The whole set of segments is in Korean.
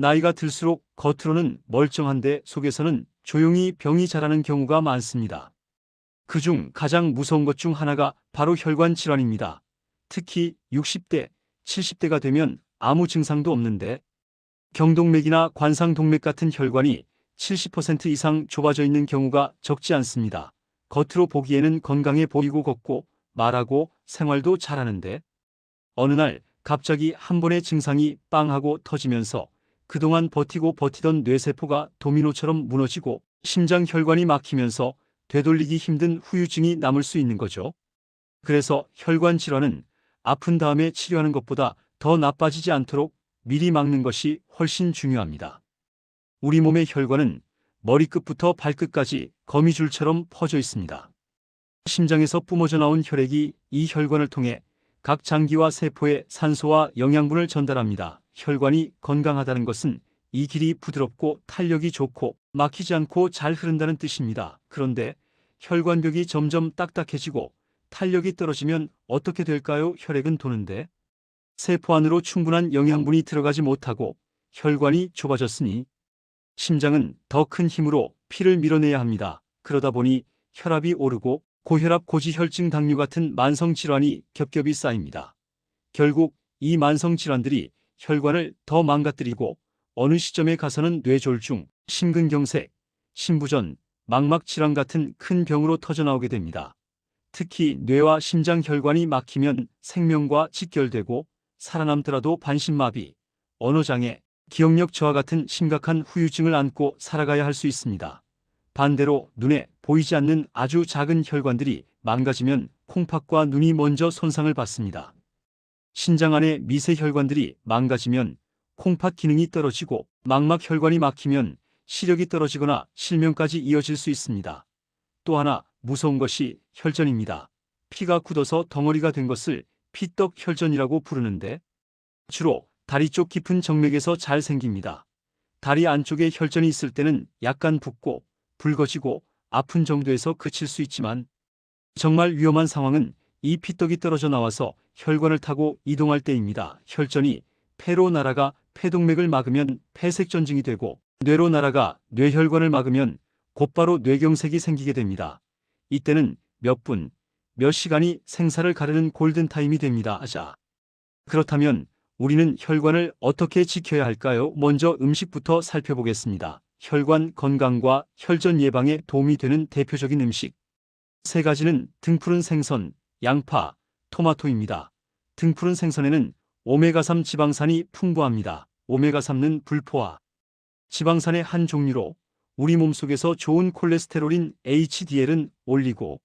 나이가 들수록 겉으로는 멀쩡한데 속에서는 조용히 병이 자라는 경우가 많습니다. 그중 가장 무서운 것 중 하나가 바로 혈관 질환입니다. 특히 60대, 70대가 되면 아무 증상도 없는데 경동맥이나 관상동맥 같은 혈관이 70% 이상 좁아져 있는 경우가 적지 않습니다. 겉으로 보기에는 건강해 보이고 걷고 말하고 생활도 잘하는데 어느 날 갑자기 한 번의 증상이 빵 하고 터지면서 그동안 버티고 버티던 뇌세포가 도미노처럼 무너지고 심장 혈관이 막히면서 되돌리기 힘든 후유증이 남을 수 있는 거죠. 그래서 혈관 질환은 아픈 다음에 치료하는 것보다 더 나빠지지 않도록 미리 막는 것이 훨씬 중요합니다. 우리 몸의 혈관은 머리끝부터 발끝까지 거미줄처럼 퍼져 있습니다. 심장에서 뿜어져 나온 혈액이 이 혈관을 통해 각 장기와 세포에 산소와 영양분을 전달합니다. 혈관이 건강하다는 것은 이 길이 부드럽고 탄력이 좋고 막히지 않고 잘 흐른다는 뜻입니다. 그런데 혈관벽이 점점 딱딱해지고 탄력이 떨어지면 어떻게 될까요? 혈액은 도는데 세포 안으로 충분한 영양분이 들어가지 못하고 혈관이 좁아졌으니 심장은 더 큰 힘으로 피를 밀어내야 합니다. 그러다 보니 혈압이 오르고 고혈압, 고지혈증, 당뇨 같은 만성질환이 겹겹이 쌓입니다. 결국 이 만성질환들이 혈관을 더 망가뜨리고 어느 시점에 가서는 뇌졸중, 심근경색, 심부전, 망막질환 같은 큰 병으로 터져나오게 됩니다. 특히 뇌와 심장 혈관이 막히면 생명과 직결되고 살아남더라도 반신마비, 언어장애, 기억력 저하 같은 심각한 후유증을 안고 살아가야 할 수 있습니다. 반대로 눈에 보이지 않는 아주 작은 혈관들이 망가지면 콩팥과 눈이 먼저 손상을 받습니다. 신장 안의 미세 혈관들이 망가지면 콩팥 기능이 떨어지고 망막혈관이 막히면 시력이 떨어지거나 실명까지 이어질 수 있습니다. 또 하나 무서운 것이 혈전입니다. 피가 굳어서 덩어리가 된 것을 피떡혈전이라고 부르는데 주로 다리 쪽 깊은 정맥에서 잘 생깁니다. 다리 안쪽에 혈전이 있을 때는 약간 붓고 붉어지고 아픈 정도에서 그칠 수 있지만 정말 위험한 상황은 이 피떡이 떨어져 나와서 혈관을 타고 이동할 때입니다. 혈전이 폐로 날아가 폐동맥을 막으면 폐색전증이 되고 뇌로 날아가 뇌혈관을 막으면 곧바로 뇌경색이 생기게 됩니다. 이때는 몇 분, 몇 시간이 생사를 가르는 골든타임이 됩니다. 그렇다면 우리는 혈관을 어떻게 지켜야 할까요? 먼저 음식부터 살펴보겠습니다. 혈관 건강과 혈전 예방에 도움이 되는 대표적인 음식. 세 가지는 등푸른 생선, 양파, 토마토입니다. 등푸른 생선에는 오메가3 지방산이 풍부합니다. 오메가3는 불포화 지방산의 한 종류로 우리 몸속에서 좋은 콜레스테롤인 HDL은 올리고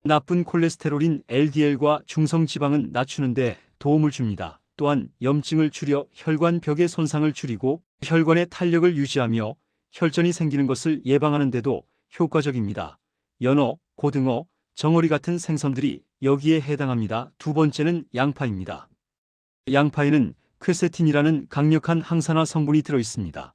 나쁜 콜레스테롤인 LDL과 중성지방은 낮추는 데 도움을 줍니다. 또한 염증을 줄여 혈관벽의 손상을 줄이고 혈관의 탄력을 유지하며 혈전이 생기는 것을 예방하는 데도 효과적입니다. 연어, 고등어, 정어리 같은 생선들이 여기에 해당합니다. 두 번째는 양파입니다. 양파에는 퀘세틴이라는 강력한 항산화 성분이 들어 있습니다.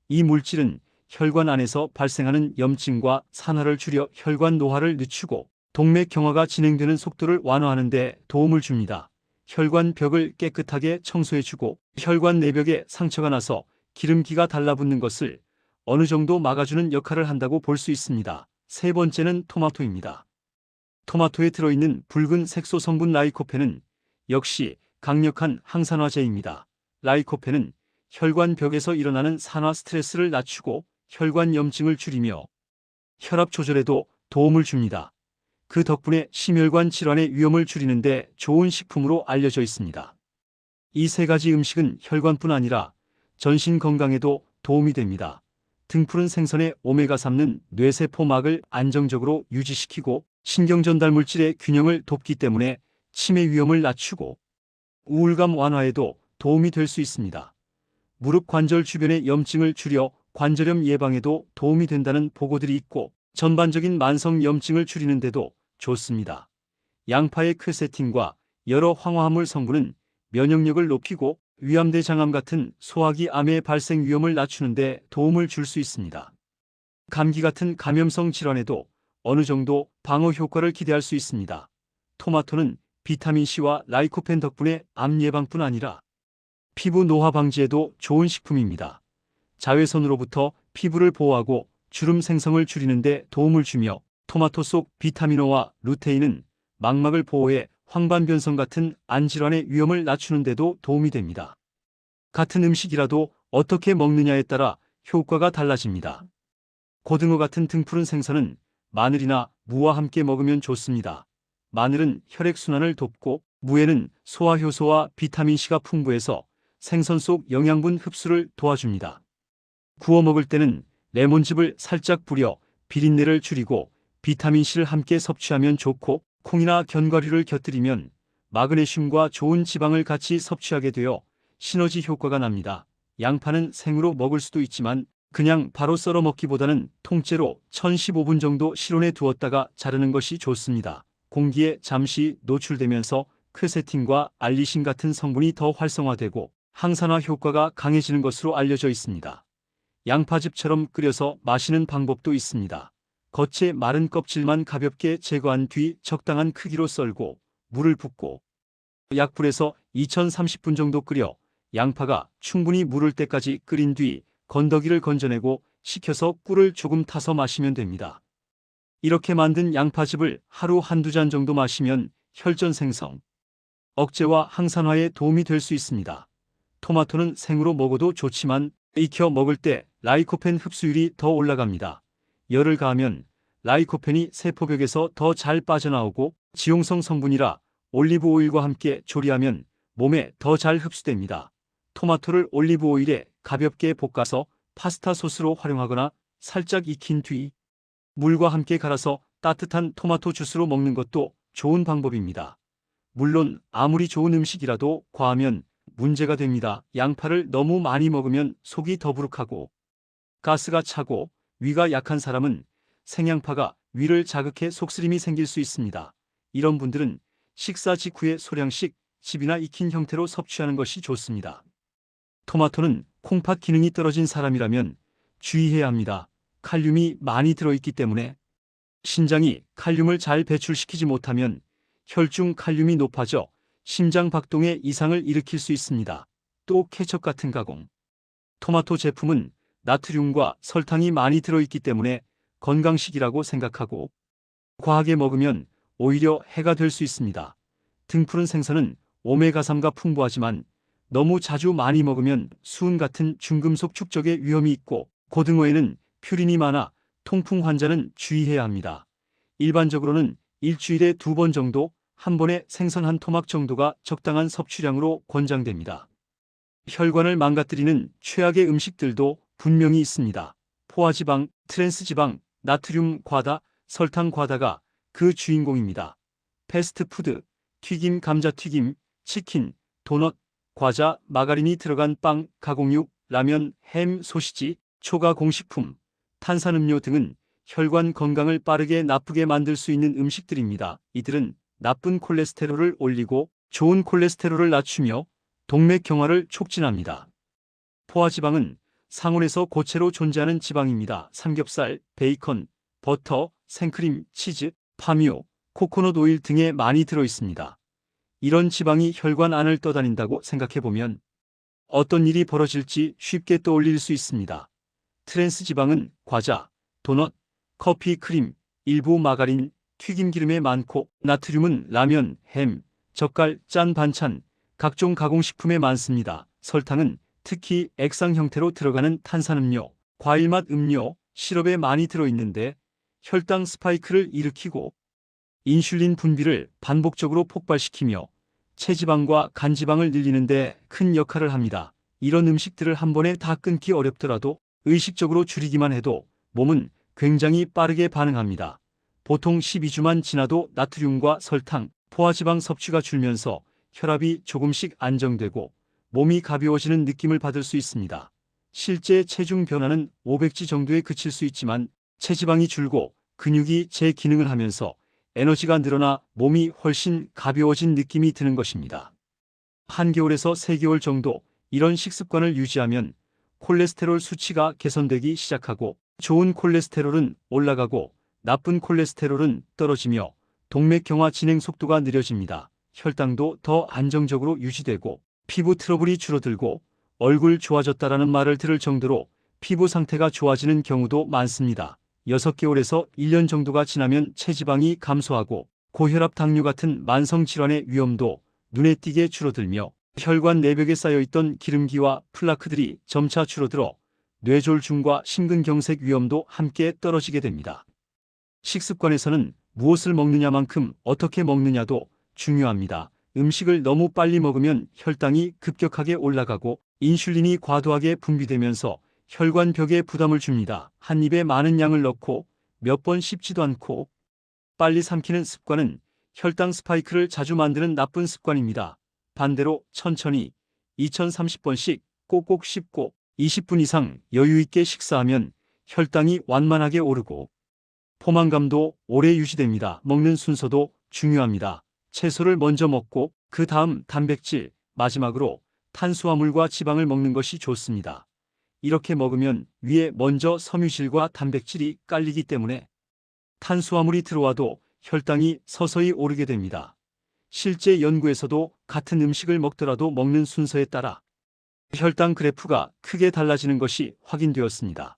이 물질은 혈관 안에서 발생하는 염증과 산화를 줄여 혈관 노화를 늦추고 동맥 경화가 진행되는 속도를 완화하는 데 도움을 줍니다. 혈관 벽을 깨끗하게 청소해주고 혈관 내벽에 상처가 나서 기름기가 달라붙는 것을 어느 정도 막아주는 역할을 한다고 볼 수 있습니다. 세 번째는 토마토입니다. 토마토에 들어있는 붉은 색소 성분 라이코펜은 역시 강력한 항산화제입니다. 라이코펜은 혈관 벽에서 일어나는 산화 스트레스를 낮추고 혈관 염증을 줄이며 혈압 조절에도 도움을 줍니다. 그 덕분에 심혈관 질환의 위험을 줄이는데 좋은 식품으로 알려져 있습니다. 이 세 가지 음식은 혈관뿐 아니라 전신 건강에도 도움이 됩니다. 등푸른 생선의 오메가3는 뇌세포막을 안정적으로 유지시키고 신경전달 물질의 균형을 돕기 때문에 치매 위험을 낮추고 우울감 완화에도 도움이 될 수 있습니다. 무릎 관절 주변의 염증을 줄여 관절염 예방에도 도움이 된다는 보고들이 있고 전반적인 만성 염증을 줄이는 데도 좋습니다. 양파의 퀘세틴과 여러 황화합물 성분은 면역력을 높이고 위암대 장암 같은 소화기 암의 발생 위험을 낮추는 데 도움을 줄 수 있습니다. 감기 같은 감염성 질환에도 어느 정도 방어 효과를 기대할 수 있습니다. 토마토는 비타민C와 라이코펜 덕분에 암 예방뿐 아니라 피부 노화 방지에도 좋은 식품입니다. 자외선으로부터 피부를 보호하고 주름 생성을 줄이는 데 도움을 주며 토마토 속 비타민O와 루테인은 망막을 보호해 황반변성 같은 안질환의 위험을 낮추는 데도 도움이 됩니다. 같은 음식이라도 어떻게 먹느냐에 따라 효과가 달라집니다. 고등어 같은 등푸른 생선은 마늘이나 무와 함께 먹으면 좋습니다. 마늘은 혈액순환을 돕고 무에는 소화효소와 비타민C가 풍부해서 생선 속 영양분 흡수를 도와줍니다. 구워 먹을 때는 레몬즙을 살짝 뿌려 비린내를 줄이고 비타민C를 함께 섭취하면 좋고 콩이나 견과류를 곁들이면 마그네슘과 좋은 지방을 같이 섭취하게 되어 시너지 효과가 납니다. 양파는 생으로 먹을 수도 있지만 그냥 바로 썰어 먹기보다는 통째로 1015분 정도 실온에 두었다가 자르는 것이 좋습니다. 공기에 잠시 노출되면서 퀘세틴과 알리신 같은 성분이 더 활성화되고 항산화 효과가 강해지는 것으로 알려져 있습니다. 양파즙처럼 끓여서 마시는 방법도 있습니다. 겉에 마른 껍질만 가볍게 제거한 뒤 적당한 크기로 썰고 물을 붓고 약불에서 2030분 정도 끓여 양파가 충분히 무를 때까지 끓인 뒤 건더기를 건져내고 식혀서 꿀을 조금 타서 마시면 됩니다. 이렇게 만든 양파즙을 하루 한두 잔 정도 마시면 혈전 생성, 억제와 항산화에 도움이 될 수 있습니다. 토마토는 생으로 먹어도 좋지만 익혀 먹을 때 라이코펜 흡수율이 더 올라갑니다. 열을 가하면 라이코펜이 세포벽에서 더 잘 빠져나오고 지용성 성분이라 올리브 오일과 함께 조리하면 몸에 더 잘 흡수됩니다. 토마토를 올리브 오일에 가볍게 볶아서 파스타 소스로 활용하거나 살짝 익힌 뒤 물과 함께 갈아서 따뜻한 토마토 주스로 먹는 것도 좋은 방법입니다. 물론 아무리 좋은 음식이라도 과하면 문제가 됩니다. 양파를 너무 많이 먹으면 속이 더부룩하고 가스가 차고 위가 약한 사람은 생양파가 위를 자극해 속쓰림이 생길 수 있습니다. 이런 분들은 식사 직후에 소량씩 즙이나 익힌 형태로 섭취하는 것이 좋습니다. 토마토는 콩팥 기능이 떨어진 사람이라면 주의해야 합니다. 칼륨이 많이 들어있기 때문에 신장이 칼륨을 잘 배출시키지 못하면 혈중 칼륨이 높아져 심장 박동에 이상을 일으킬 수 있습니다. 또 케첩 같은 가공 토마토 제품은 나트륨과 설탕이 많이 들어있기 때문에 건강식이라고 생각하고 과하게 먹으면 오히려 해가 될 수 있습니다. 등푸른 생선은 오메가3가 풍부하지만 너무 자주 많이 먹으면 수은 같은 중금속 축적의 위험이 있고 고등어에는 퓨린이 많아 통풍 환자는 주의해야 합니다. 일반적으로는 일주일에 2번 정도 한 번에 생선 한 토막 정도가 적당한 섭취량으로 권장됩니다. 혈관을 망가뜨리는 최악의 음식들도 분명히 있습니다. 포화지방, 트랜스지방, 나트륨 과다, 설탕 과다가 그 주인공입니다. 패스트푸드, 튀김, 감자튀김, 치킨, 도넛, 과자, 마가린이 들어간 빵, 가공육, 라면, 햄, 소시지, 초가공식품, 탄산음료 등은 혈관 건강을 빠르게 나쁘게 만들 수 있는 음식들입니다. 이들은 나쁜 콜레스테롤을 올리고 좋은 콜레스테롤을 낮추며 동맥경화를 촉진합니다. 포화지방은 상온에서 고체로 존재하는 지방입니다. 삼겹살, 베이컨, 버터, 생크림, 치즈, 파묘, 코코넛 오일 등에 많이 들어있습니다. 이런 지방이 혈관 안을 떠다닌다고 생각해보면 어떤 일이 벌어질지 쉽게 떠올릴 수 있습니다. 트랜스 지방은 과자, 도넛, 커피, 크림, 일부 마가린, 튀김기름에 많고 나트륨은 라면, 햄, 젓갈, 짠 반찬, 각종 가공식품에 많습니다. 설탕은 특히 액상 형태로 들어가는 탄산음료, 과일맛 음료, 시럽에 많이 들어있는데 혈당 스파이크를 일으키고 인슐린 분비를 반복적으로 폭발시키며 체지방과 간지방을 늘리는 데 큰 역할을 합니다. 이런 음식들을 한 번에 다 끊기 어렵더라도 의식적으로 줄이기만 해도 몸은 굉장히 빠르게 반응합니다. 보통 12주만 지나도 나트륨과 설탕, 포화지방 섭취가 줄면서 혈압이 조금씩 안정되고 몸이 가벼워지는 느낌을 받을 수 있습니다. 실제 체중 변화는 500g 정도에 그칠 수 있지만 체지방이 줄고 근육이 재기능을 하면서 에너지가 늘어나 몸이 훨씬 가벼워진 느낌이 드는 것입니다. 한개월에서 3개월 정도 이런 식습관을 유지하면 콜레스테롤 수치가 개선되기 시작하고 좋은 콜레스테롤은 올라가고 나쁜 콜레스테롤은 떨어지며 동맥경화 진행 속도가 느려집니다. 혈당도 더 안정적으로 유지되고 피부 트러블이 줄어들고 얼굴 좋아졌다라는 말을 들을 정도로 피부 상태가 좋아지는 경우도 많습니다. 6개월에서 1년 정도가 지나면 체지방이 감소하고 고혈압, 당뇨 같은 만성 질환의 위험도 눈에 띄게 줄어들며 혈관 내벽에 쌓여있던 기름기와 플라크들이 점차 줄어들어 뇌졸중과 심근경색 위험도 함께 떨어지게 됩니다. 식습관에서는 무엇을 먹느냐만큼 어떻게 먹느냐도 중요합니다. 음식을 너무 빨리 먹으면 혈당이 급격하게 올라가고 인슐린이 과도하게 분비되면서 혈관벽에 부담을 줍니다. 한 입에 많은 양을 넣고 몇 번 씹지도 않고 빨리 삼키는 습관은 혈당 스파이크를 자주 만드는 나쁜 습관입니다. 반대로 천천히 2030번씩 꼭꼭 씹고 20분 이상 여유 있게 식사하면 혈당이 완만하게 오르고 포만감도 오래 유지됩니다. 먹는 순서도 중요합니다. 채소를 먼저 먹고 그 다음 단백질, 마지막으로 탄수화물과 지방을 먹는 것이 좋습니다. 이렇게 먹으면 위에 먼저 섬유질과 단백질이 깔리기 때문에 탄수화물이 들어와도 혈당이 서서히 오르게 됩니다. 실제 연구에서도 같은 음식을 먹더라도 먹는 순서에 따라 혈당 그래프가 크게 달라지는 것이 확인되었습니다.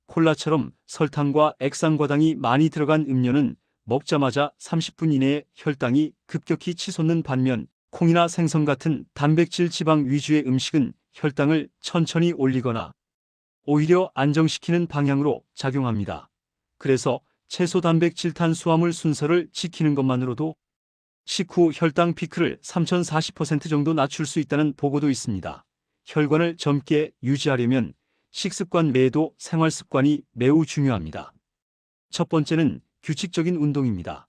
콜라처럼 설탕과 액상과당이 많이 들어간 음료는 먹자마자 30분 이내에 혈당이 급격히 치솟는 반면 콩이나 생선 같은 단백질 지방 위주의 음식은 혈당을 천천히 올리거나 오히려 안정시키는 방향으로 작용합니다. 그래서 채소, 단백질, 탄수화물 순서를 지키는 것만으로도 식후 혈당 피크를 3040% 정도 낮출 수 있다는 보고도 있습니다. 혈관을 젊게 유지하려면 식습관 외에도 생활습관이 매우 중요합니다. 첫 번째는 규칙적인 운동입니다.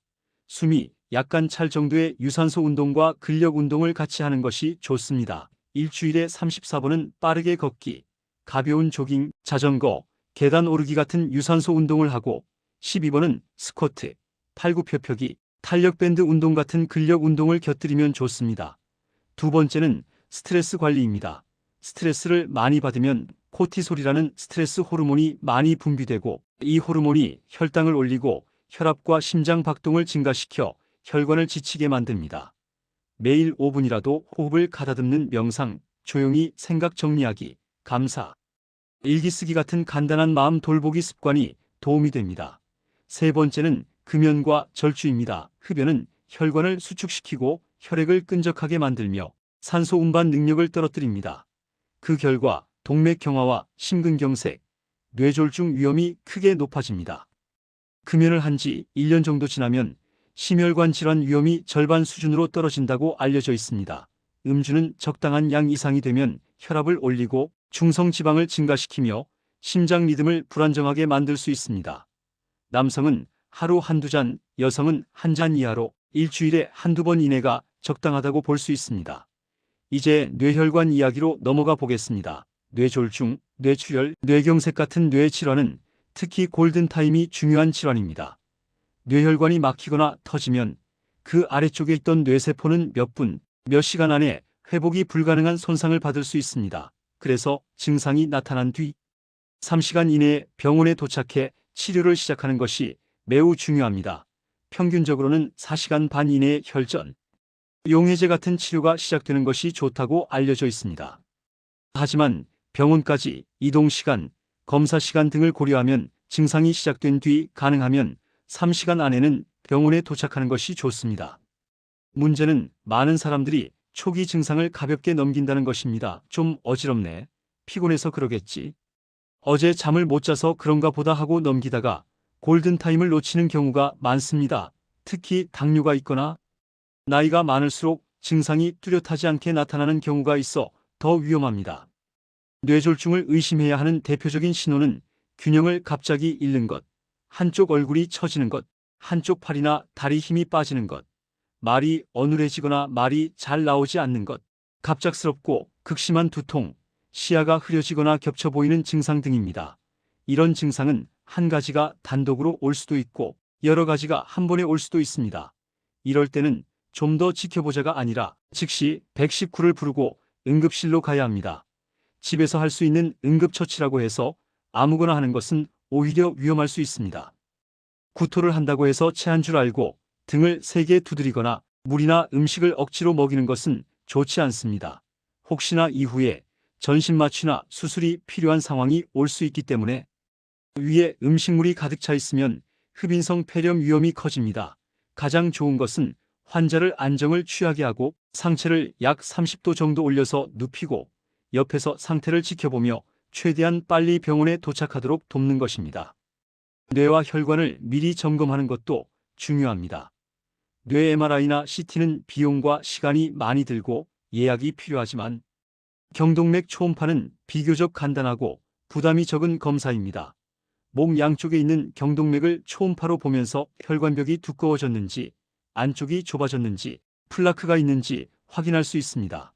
숨이 약간 찰 정도의 유산소 운동과 근력 운동을 같이 하는 것이 좋습니다. 일주일에 34번은 빠르게 걷기, 가벼운 조깅, 자전거, 계단 오르기 같은 유산소 운동을 하고 12번은 스쿼트, 팔굽혀펴기, 탄력밴드 운동 같은 근력 운동을 곁들이면 좋습니다. 두 번째는 스트레스 관리입니다. 스트레스를 많이 받으면 코티솔이라는 스트레스 호르몬이 많이 분비되고 이 호르몬이 혈당을 올리고 혈압과 심장 박동을 증가시켜 혈관을 지치게 만듭니다. 매일 5분이라도 호흡을 가다듬는 명상, 조용히 생각 정리하기, 감사, 일기 쓰기 같은 간단한 마음 돌보기 습관이 도움이 됩니다. 세 번째는 금연과 절주입니다. 흡연은 혈관을 수축시키고 혈액을 끈적하게 만들며 산소 운반 능력을 떨어뜨립니다. 그 결과 동맥경화와 심근경색, 뇌졸중 위험이 크게 높아집니다. 금연을 한 지 1년 정도 지나면 심혈관 질환 위험이 절반 수준으로 떨어진다고 알려져 있습니다. 음주는 적당한 양 이상이 되면 혈압을 올리고 중성지방을 증가시키며 심장 리듬을 불안정하게 만들 수 있습니다. 남성은 하루 한두 잔, 여성은 한 잔 이하로 일주일에 한두 번 이내가 적당하다고 볼 수 있습니다. 이제 뇌혈관 이야기로 넘어가 보겠습니다. 뇌졸중, 뇌출혈, 뇌경색 같은 뇌 질환은 특히 골든타임이 중요한 질환입니다. 뇌혈관이 막히거나 터지면 그 아래쪽에 있던 뇌세포는 몇 분, 몇 시간 안에 회복이 불가능한 손상을 받을 수 있습니다. 그래서 증상이 나타난 뒤 3시간 이내에 병원에 도착해 치료를 시작하는 것이 매우 중요합니다. 평균적으로는 4시간 반 이내에 혈전, 용해제 같은 치료가 시작되는 것이 좋다고 알려져 있습니다. 하지만 병원까지 이동 시간, 검사 시간 등을 고려하면 증상이 시작된 뒤 가능하면 3시간 안에는 병원에 도착하는 것이 좋습니다. 문제는 많은 사람들이 초기 증상을 가볍게 넘긴다는 것입니다. 좀 어지럽네. 피곤해서 그러겠지. 어제 잠을 못 자서 그런가 보다 하고 넘기다가 골든타임을 놓치는 경우가 많습니다. 특히 당뇨가 있거나 나이가 많을수록 증상이 뚜렷하지 않게 나타나는 경우가 있어 더 위험합니다. 뇌졸중을 의심해야 하는 대표적인 신호는 균형을 갑자기 잃는 것, 한쪽 얼굴이 처지는 것, 한쪽 팔이나 다리 힘이 빠지는 것, 말이 어눌해지거나 말이 잘 나오지 않는 것, 갑작스럽고 극심한 두통, 시야가 흐려지거나 겹쳐 보이는 증상 등입니다. 이런 증상은 한 가지가 단독으로 올 수도 있고 여러 가지가 한 번에 올 수도 있습니다. 이럴 때는 좀 더 지켜보자가 아니라 즉시 119를 부르고 응급실로 가야 합니다. 집에서 할 수 있는 응급처치라고 해서 아무거나 하는 것은 오히려 위험할 수 있습니다. 구토를 한다고 해서 체한 줄 알고 등을 세게 두드리거나 물이나 음식을 억지로 먹이는 것은 좋지 않습니다. 혹시나 이후에 전신 마취나 수술이 필요한 상황이 올 수 있기 때문에 위에 음식물이 가득 차 있으면 흡인성 폐렴 위험이 커집니다. 가장 좋은 것은 환자를 안정을 취하게 하고 상체를 약 30도 정도 올려서 눕히고 옆에서 상태를 지켜보며 최대한 빨리 병원에 도착하도록 돕는 것입니다. 뇌와 혈관을 미리 점검하는 것도 중요합니다. 뇌 MRI나 CT는 비용과 시간이 많이 들고 예약이 필요하지만 경동맥 초음파는 비교적 간단하고 부담이 적은 검사입니다. 목 양쪽에 있는 경동맥을 초음파로 보면서 혈관벽이 두꺼워졌는지, 안쪽이 좁아졌는지, 플라크가 있는지 확인할 수 있습니다.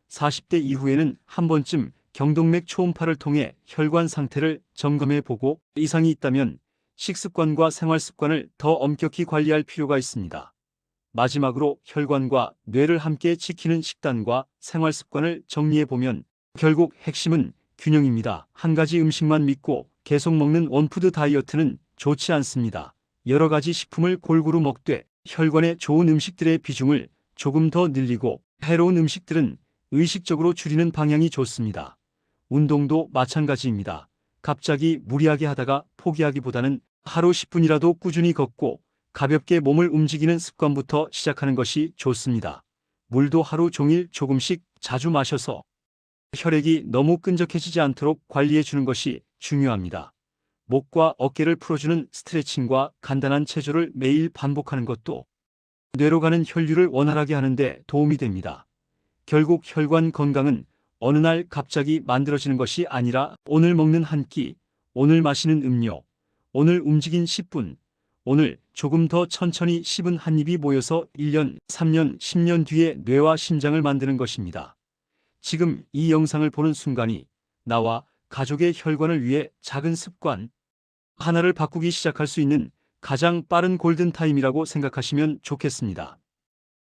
40대 이후에는 한 번쯤 경동맥 초음파를 통해 혈관 상태를 점검해 보고 이상이 있다면 식습관과 생활습관을 더 엄격히 관리할 필요가 있습니다. 마지막으로 혈관과 뇌를 함께 지키는 식단과 생활습관을 정리해 보면 결국 핵심은 균형입니다. 한 가지 음식만 믿고 계속 먹는 원푸드 다이어트는 좋지 않습니다. 여러 가지 식품을 골고루 먹되 혈관에 좋은 음식들의 비중을 조금 더 늘리고 해로운 음식들은 의식적으로 줄이는 방향이 좋습니다. 운동도 마찬가지입니다. 갑자기 무리하게 하다가 포기하기보다는 하루 10분이라도 꾸준히 걷고 가볍게 몸을 움직이는 습관부터 시작하는 것이 좋습니다. 물도 하루 종일 조금씩 자주 마셔서 혈액이 너무 끈적해지지 않도록 관리해 주는 것이 중요합니다. 목과 어깨를 풀어주는 스트레칭과 간단한 체조를 매일 반복하는 것도 뇌로 가는 혈류를 원활하게 하는데 도움이 됩니다. 결국 혈관 건강은 어느 날 갑자기 만들어지는 것이 아니라 오늘 먹는 한 끼, 오늘 마시는 음료, 오늘 움직인 10분, 오늘 조금 더 천천히 씹은 한 입이 모여서 1년, 3년, 10년 뒤에 뇌와 심장을 만드는 것입니다. 지금 이 영상을 보는 순간이 나와 가족의 혈관을 위해 작은 습관 하나를 바꾸기 시작할 수 있는 가장 빠른 골든타임이라고 생각하시면 좋겠습니다.